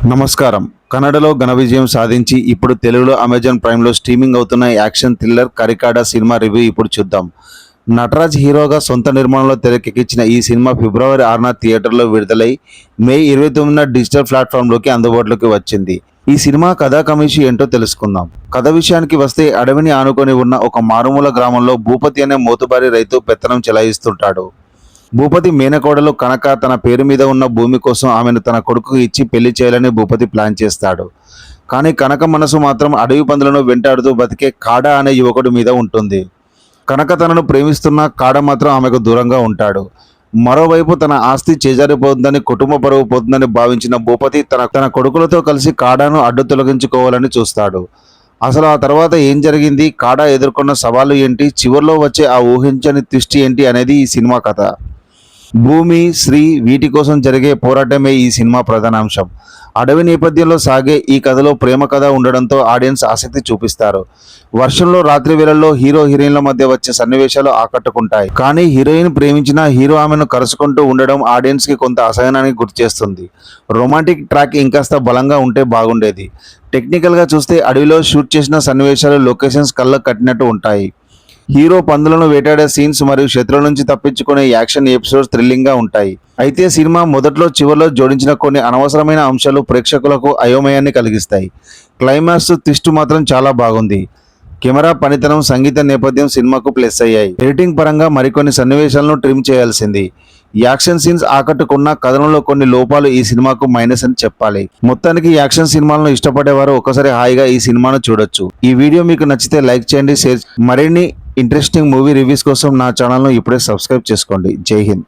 నమస్కారం. కన్నడలో ఘన విజయం సాధించి ఇప్పుడు తెలుగులో అమెజాన్ ప్రైమ్‌లో స్ట్రీమింగ్ అవుతున్న యాక్షన్ థ్రిల్లర్ 'కరికాడ' సినిమా రివ్యూ ఇప్పుడు చూద్దాం. నటరాజ్ హీరోగా సొంత నిర్మాణంలో తెరకెక్కించిన ఈ సినిమా ఫిబ్రవరి 6న థియేటర్‌లో విడుదలై మే 29న డిజిటల్ ప్లాట్‌ఫామ్‌లోకి అందుబాటులోకి వచ్చింది. ఈ సినిమా కథా కమిషి ఏంటో తెలుసుకుందాం. కథ విషయానికి వస్తే అడవిని ఆనుకొని ఉన్న ఒక మారుమూల గ్రామంలో భూపతి అనే మోతుబారి రైతు పెత్తనం చెలాయిస్తుంటాడు. భూపతి మేనకోడలు కనక తన పేరు మీద ఉన్న భూమి కోసం ఆమెను తన కొడుకుకు ఇచ్చి పెళ్లి చేయాలని భూపతి ప్లాన్ చేస్తాడు. కానీ కనక మనసు మాత్రం అడవి పందులను వెంటాడుతూ బతికే కాడ అనే యువకుడి మీద ఉంటుంది. కనక తనను ప్రేమిస్తున్న కాడ మాత్రం ఆమెకు దూరంగా ఉంటాడు. మరోవైపు తన ఆస్తి చేజారిపోతుందని, కుటుంబ పరువు పోతుందని భావించిన భూపతి తన కొడుకులతో కలిసి కాడాను అడ్డు తొలగించుకోవాలని చూస్తాడు. అసలు ఆ తర్వాత ఏం జరిగింది, కాడా ఎదుర్కొన్న సవాళ్లు ఏంటి, చివర్లో వచ్చే ఆ ఊహించని ట్విస్ట్ ఏంటి అనేది ఈ సినిమా కథ. భూమి, శ్రీ వీటి కోసం జరిగే పోరాటమే ఈ సినిమా ప్రధానాంశం. అడవి నేపథ్యంలో సాగే ఈ కథలో ప్రేమ కథ ఉండడంతో ఆడియన్స్ ఆసక్తి చూపిస్తారు. వర్షంలో రాత్రి వేళల్లో హీరో హీరోయిన్ల మధ్య వచ్చే సన్నివేశాలు ఆకట్టుకుంటాయి. కానీ హీరోయిన్ ప్రేమించిన హీరో ఆమెను కరుచుకుంటూ ఉండడం ఆడియన్స్కి కొంత అసహనానికి గురిచేస్తుంది. రొమాంటిక్ ట్రాక్ ఇంకాస్త బలంగా ఉంటే బాగుండేది. టెక్నికల్గా చూస్తే అడవిలో షూట్ చేసిన సన్నివేశాలు, లొకేషన్స్ కళ్ళకు కట్టినట్టు ఉంటాయి. హీరో పందులను వేటాడే సీన్స్ మరియు శత్రువుల నుంచి తప్పించుకునే యాక్షన్ ఎపిసోడ్స్ థ్రిల్లింగ్గా ఉంటాయి. అయితే సినిమా మొదట్లో చివర్లో జోడించిన కొన్ని అనవసరమైన అంశాలు ప్రేక్షకులకు అయోమయాన్ని కలిగిస్తాయి. క్లైమాక్స్ ట్విస్ట్ మాత్రం చాలా బాగుంది. కెమెరా పనితనం, సంగీత నేపథ్యం సినిమాకు ప్లస్ అయ్యాయి. ఎడిటింగ్ పరంగా మరికొన్ని సన్నివేశాలను ట్రిమ్ చేయాల్సింది. యాక్షన్ సీన్స్ ఆకట్టుకున్న కథనంలో కొన్ని లోపాలు ఈ సినిమాకు మైనస్ అని చెప్పాలి. మొత్తానికి యాక్షన్ సినిమాలను ఇష్టపడేవారు ఒకసారి హాయిగా ఈ సినిమాను చూడొచ్చు. ఈ వీడియో మీకు నచ్చితే లైక్ చేయండి, షేర్. మరిన్ని ఇంట్రెస్టింగ్ మూవీ రివ్యూస్ కోసం నా ఛానల్ను ఇప్పుడే సబ్స్క్రైబ్ చేసుకోండి. జై హింద్.